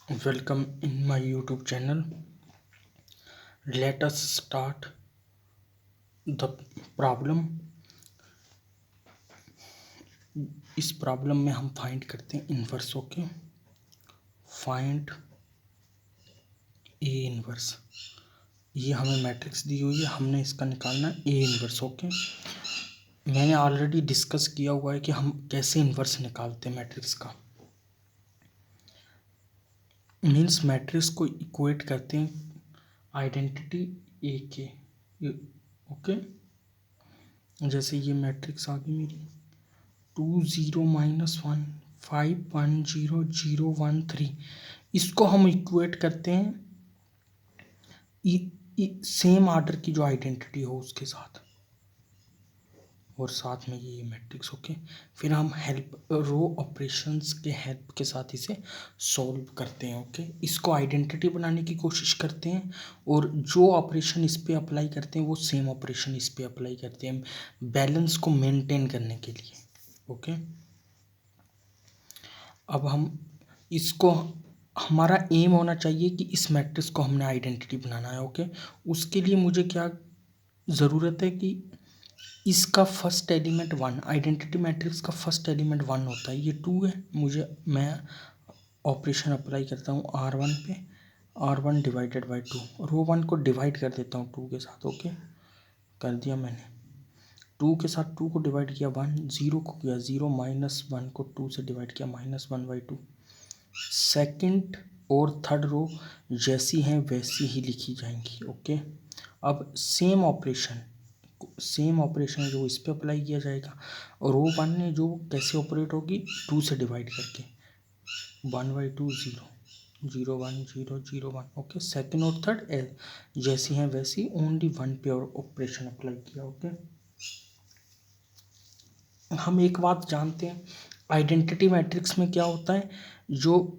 Welcome in my YouTube channel. Let us start the problem. इस problem में हम find करते हैं inverse. Okay, find A inverse. ये हमें मैट्रिक्स दी हुई है, हमने इसका निकालना है ए इन्वर्स. ओके, मैंने ऑलरेडी डिस्कस किया हुआ है कि हम कैसे इन्वर्स निकालते हैं मैट्रिक्स का. मीन्स मैट्रिक्स को इक्वेट करते हैं आइडेंटिटी ए के. ओके, जैसे ये मैट्रिक्स आ गई मेरी 2 0 -1 5 1 0 0 1 3. इसको हम इक्वेट करते हैं सेम आर्डर की जो आइडेंटिटी हो उसके साथ, और साथ में ये मैट्रिक्स. ओके, फिर हम हेल्प रो ऑपरेशंस के हेल्प के साथ इसे सॉल्व करते हैं. ओके, इसको आइडेंटिटी बनाने की कोशिश करते हैं और जो ऑपरेशन इस पे अप्लाई करते हैं वो सेम ऑपरेशन इस पे अप्लाई करते हैं बैलेंस को मेंटेन करने के लिए. ओके, अब हम इसको, हमारा एम होना चाहिए कि इस मैट्रिक्स को हमने आइडेंटिटी बनाना है. ओके, उसके लिए मुझे क्या ज़रूरत है कि इसका फर्स्ट एलिमेंट 1, आइडेंटिटी मैट्रिक्स का फर्स्ट एलिमेंट 1 होता है. ये 2 है. मैं ऑपरेशन अप्लाई करता हूँ R1 पे, R1 डिवाइडेड बाई 2. रो 1 को डिवाइड कर देता हूँ 2 के साथ. ओके, कर दिया मैंने. 2 के साथ 2 को डिवाइड किया 1, 0 को किया 0, -1 को 2 से डिवाइड किया -1/2. सेकंड और थर्ड रो जैसी हैं वैसी ही लिखी जाएंगी. ओके, अब सेम ऑपरेशन जो इस पे अप्लाई किया जाएगा, और रो 1 ने जो कैसे ऑपरेट होगी 2 से डिवाइड करके 1/2 0 0 1 0 0 1. ओके, सेकंड और थर्ड जैसी हैं वैसी, ओनली 1 पे और ऑपरेशन अप्लाई किया. ओके, हम एक बात जानते हैं आइडेंटिटी मैट्रिक्स में क्या होता है, जो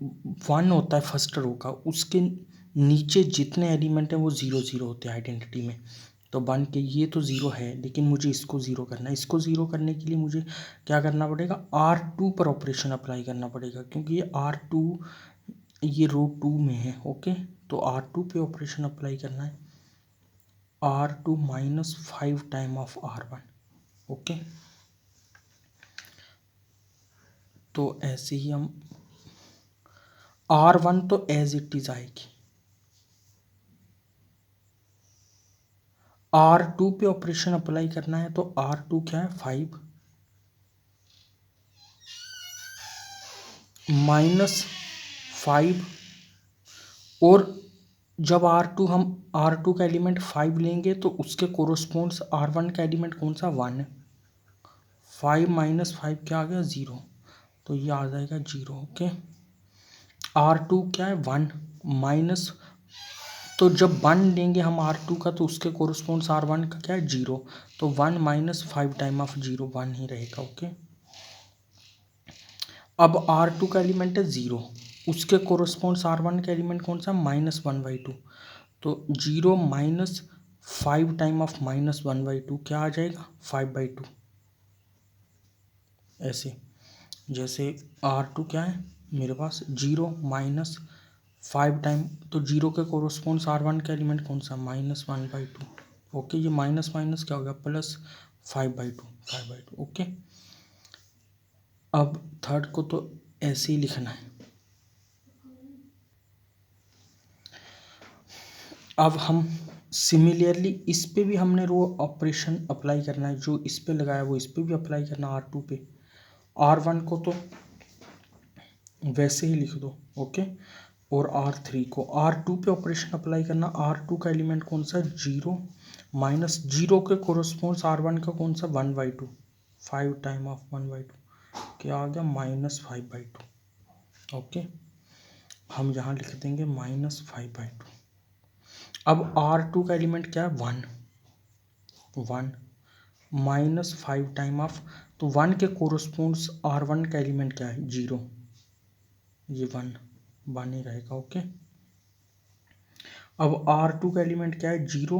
1 होता है फर्स्ट रो का, उसके नीचे जितने एलिमेंट हैं वो 0 0 होते हैं आइडेंटिटी में. तो 1 के ये तो 0 है, लेकिन मुझे इसको 0 करना है. इसको 0 करने के लिए मुझे क्या करना पड़ेगा, R2 पर ऑपरेशन अप्लाई करना पड़ेगा, क्योंकि ये R2 ये रो 2 में है. ओके, तो R2 पे ऑपरेशन अप्लाई करना है, R2 -5 time of R1. Okay, तो ऐसे ही हम R1 तो एज इट इज आएगी, R2 पे ऑपरेशन अप्लाई करना है, तो R2 क्या है 5 -5, और जब R2 का एलिमेंट 5 लेंगे तो उसके कोरोस्पोंड्स R1 का एलिमेंट कौन सा 1 है. 5 -5 क्या आ गया 0, तो ये आ जाएगा 0. ओके, R2 क्या है 1 माइनस, तो जब 1 लेंगे हम R2 का तो उसके कोरोस्पोंड्स R1 का क्या है 0, तो 1 -5 टाइम ऑफ 0 1 ही रहेगा. ओके, अब R2 का एलिमेंट है 0, उसके कोरोस्पोंड्स R1 का एलिमेंट कौन सा -1/2, तो 0 -5 टाइम ऑफ -1/2 क्या आ जाएगा 5/2. ऐसे जैसे R2 क्या है मेरे पास 0 -5 टाइम, तो 0 के कोरोस्पोंड्स R1 का एलिमेंट कौन सा -1/2. ओके, ये माइनस माइनस क्या हो गया प्लस 5/2. ओके, अब थर्ड को तो ऐसे ही लिखना है. अब हम सिमिलरली इस पे भी हमने रो ऑपरेशन अप्लाई करना है, जो इस पे लगाया वो इस पे भी अप्लाई करना R2 पे. R1 को तो वैसे ही लिख दो. ओके, और R3 को R2 पे ऑपरेशन अप्लाई करना. R2 का एलिमेंट कौन सा 0, -0 के कोरोस्पोंड्स R1 का कौन सा 1/2, 5 टाइम ऑफ 1/2 क्या आ गया -5/2. ओके, हम यहाँ लिख देंगे -5/2. अब R2 का एलिमेंट क्या है 1 -5 टाइम ऑफ, तो 1 के कोरोस्पोंड्स R1 का एलिमेंट क्या है 0, ये 1 ही रहेगा. ओके, अब R2 का एलिमेंट क्या है 0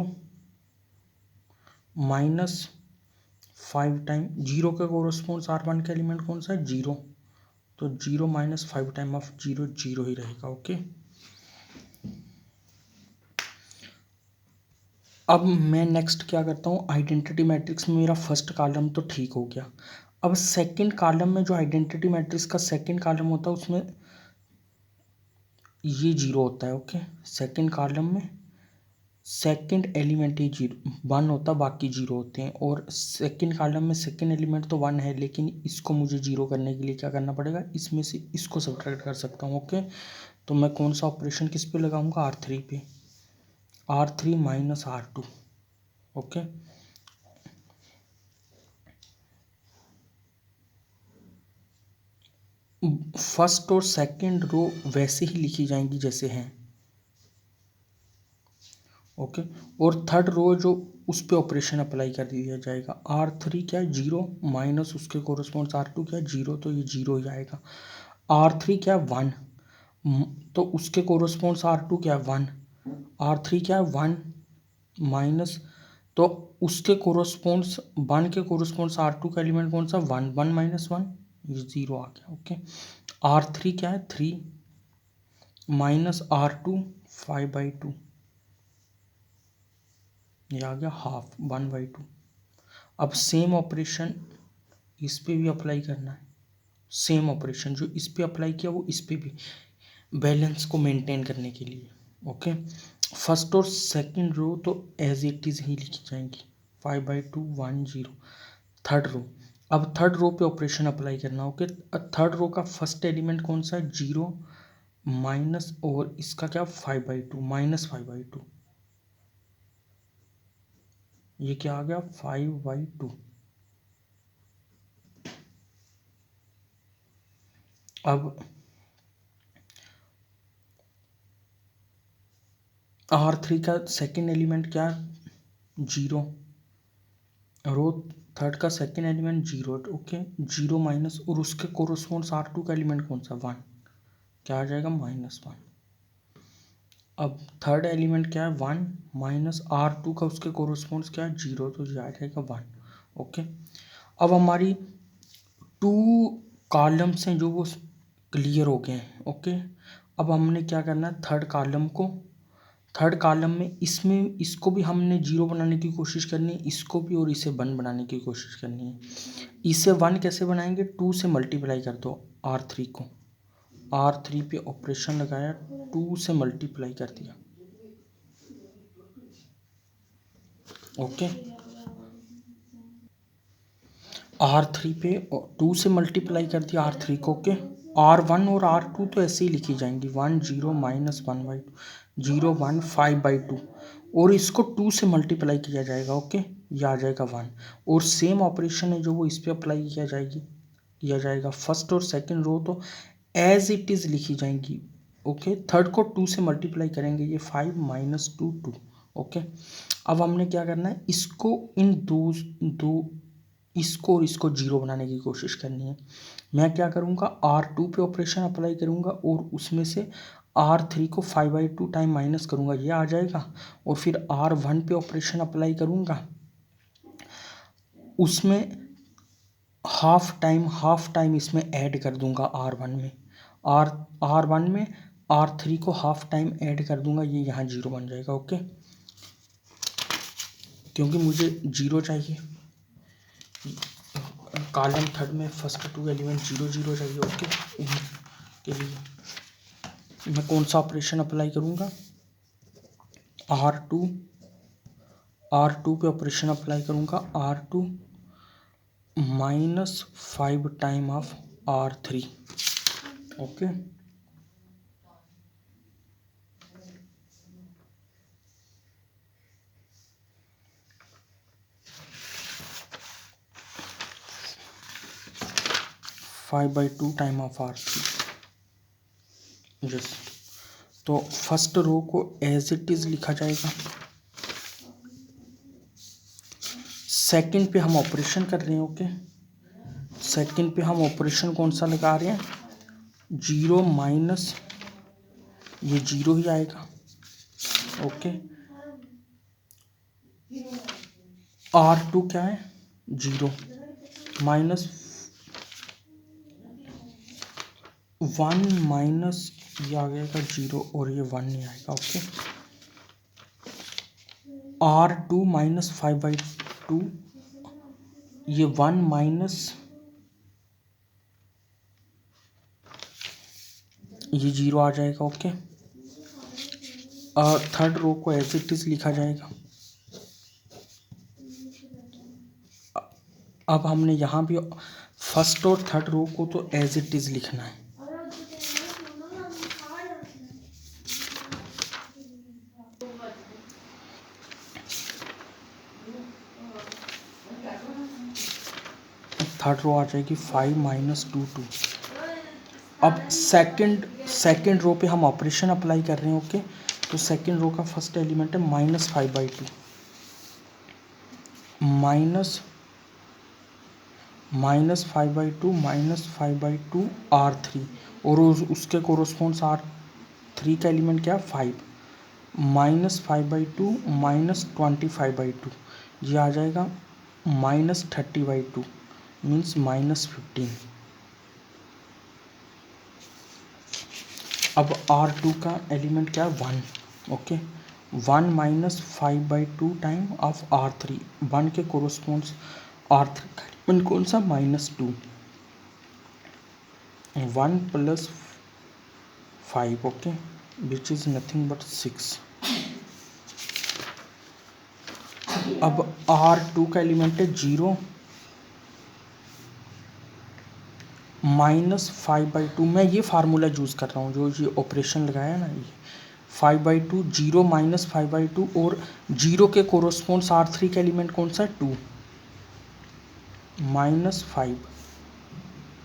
-5 टाइम, 0 के कोरोस्पोंड्स R1 का एलिमेंट कौन सा है 0, तो 0 माइनस 5 टाइम ऑफ 0 0 ही रहेगा। ओके, अब मैं नेक्स्ट क्या करता हूँ, आइडेंटिटी मैट्रिक्स में मेरा फर्स्ट कॉलम तो ठीक हो गया। अब सेकंड कॉलम में जो आइडेंटिटी मैट्रिक्स का सेकंड कॉलम होता है उसमें ये 0 होता है। ओके, सेकंड कॉलम में सेकंड एलिमेंट ही 1 होता है, बाकी 0 होते हैं। और सेकंड कॉलम में सेकंड एलिमेंट तो 1 है, लेकिन इसको मुझे 0 करने के लिए क्या करना पड़ेगा, इसमें से इसको सब्ट्रैक्ट कर सकता हूँ। ओके, तो मैं कौन सा ऑपरेशन किस पे लगाऊंगा, R3 पे, R3 minus R2। Okay, first और सेकंड रो वैसे ही लिखी जाएंगी जैसे हैं। ओके, और थर्ड रो जो उस पर ऑपरेशन अप्लाई कर दिया जाएगा। R3 क्या है, 0 माइनस उसके कोरस्पॉन्ड्स R2 क्या है, 0, तो ये 0 ही आएगा। R3 क्या है, 1, तो उसके कोरस्पॉन्ड्स R2 क्या है, 1, R3 क्या है, 1 माइनस, तो उसके कोरस्पॉन्ड्स 1 के कोरस्पॉन्ड्स R2 का एलिमेंट कौन सा, 1, 1 माइनस 1, ये 0 आ गया। ओके, R3 क्या है, 3 माइनस R2 5/2, ये आ गया हाफ, 1/2। अब सेम ऑपरेशन इस पे भी अप्लाई करना है। सेम ऑपरेशन जो इस पे अप्लाई किया वो इस पे भी, बैलेंस को मेंटेन करने के लिए। ओके, फर्स्ट और सेकंड रो तो एज इट इज़ ही लिखी जाएंगी, 5/2 1 0। थर्ड रो, अब थर्ड रो पे ऑपरेशन अप्लाई करना। ओके, थर्ड रो का फर्स्ट एलिमेंट कौन सा है, 0 माइनस, और इसका क्या, 5/2 माइनस 5/2, ये क्या आ गया, 5/2। अब R3 का सेकेंड एलिमेंट क्या है, 0, रो थर्ड का सेकेंड एलिमेंट 0। ओके, 0 माइनस, और उसके कोरोस्पोंड्स R2 का एलिमेंट कौन सा, 1, क्या आ जाएगा, -1। अब थर्ड एलिमेंट क्या है, 1 माइनस R2 का उसके कोरोस्पोंड्स क्या है, 0, तो ये आ जाएगा 1। ओके, अब हमारी 2 कॉलम्स हैं जो वो क्लियर हो गए हैं। ओके, अब हमने क्या करना है, थर्ड कॉलम में इसमें इसको भी हमने 0 बनाने की कोशिश करनी है, इसको भी, और इसे 1 बनाने की कोशिश करनी है। इसे 1 कैसे बनाएंगे, 2 से मल्टीप्लाई कर दो R3 को, R3 पे ऑपरेशन लगाया, 2 से मल्टीप्लाई कर दिया। ओके, R3 पे 2 से मल्टीप्लाई कर दिया R3 को। ओके, R1 और R2 तो ऐसे ही लिखी जाएंगी, 1 0 माइनस 1/2, 0 1 5/2, और इसको 2 से मल्टीप्लाई किया जाएगा। ओके, ये आ जाएगा 1, और सेम ऑपरेशन है जो वो इस पर अप्लाई किया जाएगा। फर्स्ट और सेकंड रो तो एज इट इज़ लिखी जाएंगी। ओके, थर्ड को 2 से मल्टीप्लाई करेंगे, ये 5 माइनस 2 2। ओके, अब हमने क्या करना है, इसको इन दो इसको और इसको 0 बनाने की कोशिश करनी है। मैं क्या करूँगा, R2 पे ऑपरेशन अप्लाई करूँगा, और उसमें से R3 को 5/2 टाइम माइनस करूँगा, ये आ जाएगा, और फिर R1 पे ऑपरेशन अप्लाई करूँगा, उसमें हाफ टाइम इसमें ऐड कर दूंगा R1 में, R1 में R3 को हाफ टाइम ऐड कर दूंगा, ये यहाँ 0 बन जाएगा। ओके, क्योंकि मुझे 0 चाहिए, कॉलम थर्ड में फर्स्ट 2 एलिमेंट 0 0 चाहिए। ओके, इनके लिए मैं कौन सा ऑपरेशन अप्लाई करूँगा, R2 पे ऑपरेशन अप्लाई करूँगा, R2 minus 5 time of R3। Okay, 5/2 time of R3। Yes, तो फर्स्ट रो को एज इट इज़ लिखा जाएगा। सेकंड पे हम ऑपरेशन कर रहे हैं। ओके, सेकंड पे हम ऑपरेशन कौन सा लगा रहे हैं, 0 माइनस, ये 0 ही आएगा। ओके, R2 क्या है, 0 माइनस, वन माइनस ये आ जाएगा 0 और ये 1 नहीं आएगा। ओके, R2 माइनस 5/2, ये 1 माइनस ये 0 आ जाएगा। ओके, थर्ड रो को एज इट इज लिखा जाएगा। अब हमने यहाँ भी फर्स्ट और थर्ड रो को तो एज इट इज लिखना है। थर्ड रो आ जाएगी 5 माइनस 2 2। अब सेकंड रो पे हम ऑपरेशन अप्लाई कर रहे हैं। ओके, तो सेकंड रो का फर्स्ट एलिमेंट है -5/2 -5/2 -5/2 R3 और उसके कोरोस्पोंड्स R3 का एलिमेंट क्या है 5 -5/2 -25/2 ये आ जाएगा -30/2 मीन्स -15। अब R2 का एलिमेंट क्या है 1। ओके, 1 -5/2 टाइम ऑफ R3, 1 के कोरोस्पोंड्स R3 का एलिमेंट कौन सा -2, 1 + 5 okay which is nothing but 6। अब R2 का एलिमेंट है 0 -5/2। मैं ये फार्मूला यूज़ कर रहा हूँ जो ये ऑपरेशन लगाया है ना, ये 5/2 0 -5/2 और 0 के कोरोस्पोंड्स R3 का एलिमेंट कौन सा है 2 -5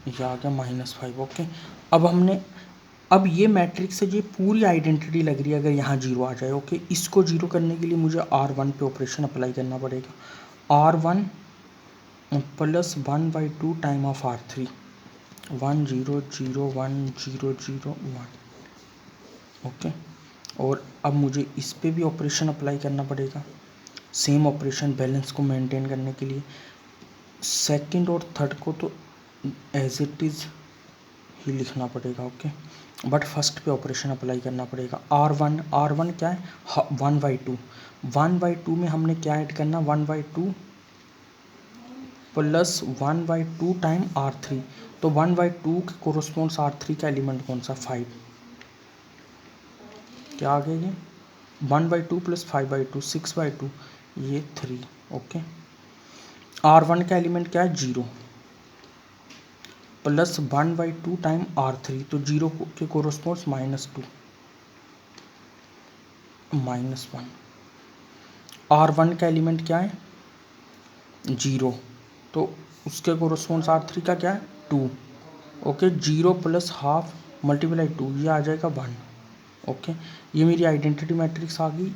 ये आ गया -5। ओके, अब ये मैट्रिक्स से ये पूरी आइडेंटिटी लग रही है अगर यहाँ 0 आ जाए। ओके, इसको 0 करने के लिए मुझे R1 पे ऑपरेशन अप्लाई करना पड़ेगा। R1 + 1/2 time of R3 1 0 0 1 0 0 1। Okay, और अब मुझे इस पे भी ऑपरेशन अप्लाई करना पड़ेगा, सेम ऑपरेशन बैलेंस को मेंटेन करने के लिए। सेकंड और थर्ड को तो एज इट इज़ ही लिखना पड़ेगा। ओके, बट फर्स्ट पे ऑपरेशन अप्लाई करना पड़ेगा। R1 क्या है 1/2 1/2 में हमने क्या ऐड करना 1/2 + 1/2 टाइम R3, तो 1/2 के कोरोस्पोंड्स R3 का एलिमेंट कौन सा 5 क्या आ गया ये 1/2 + 5/2 6/2 ये 3। ओके, R1 का एलिमेंट क्या है 0 + 1/2 टाइम R3, तो 0 के कोरोस्पोंड्स -2 -1। R1 का एलिमेंट क्या है 0, तो उसके कोरोस्पोंड्स R3 का क्या है 2। ओके, 0 + ½ × 2 ये आ जाएगा 1। ओके, ये मेरी आइडेंटिटी मैट्रिक्स आ गई,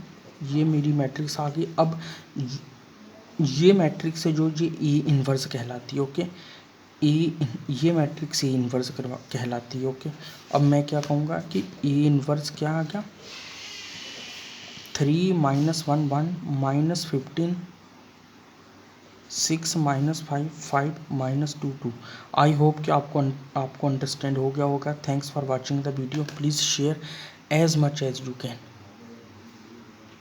ये मेरी मैट्रिक्स आ गई। अब ये मैट्रिक्स है जो ये ए इन्वर्स कहलाती है। ओके, ये मैट्रिक्स ए इन्वर्स कहलाती है। ओके, अब मैं क्या कहूँगा कि ए इन्वर्स क्या आ गया 3 - 1 1 -15 6 -5 5 -2 2। आई होप कि आपको अंडरस्टैंड हो गया होगा। Thanks for watching the video, please share as much as you can.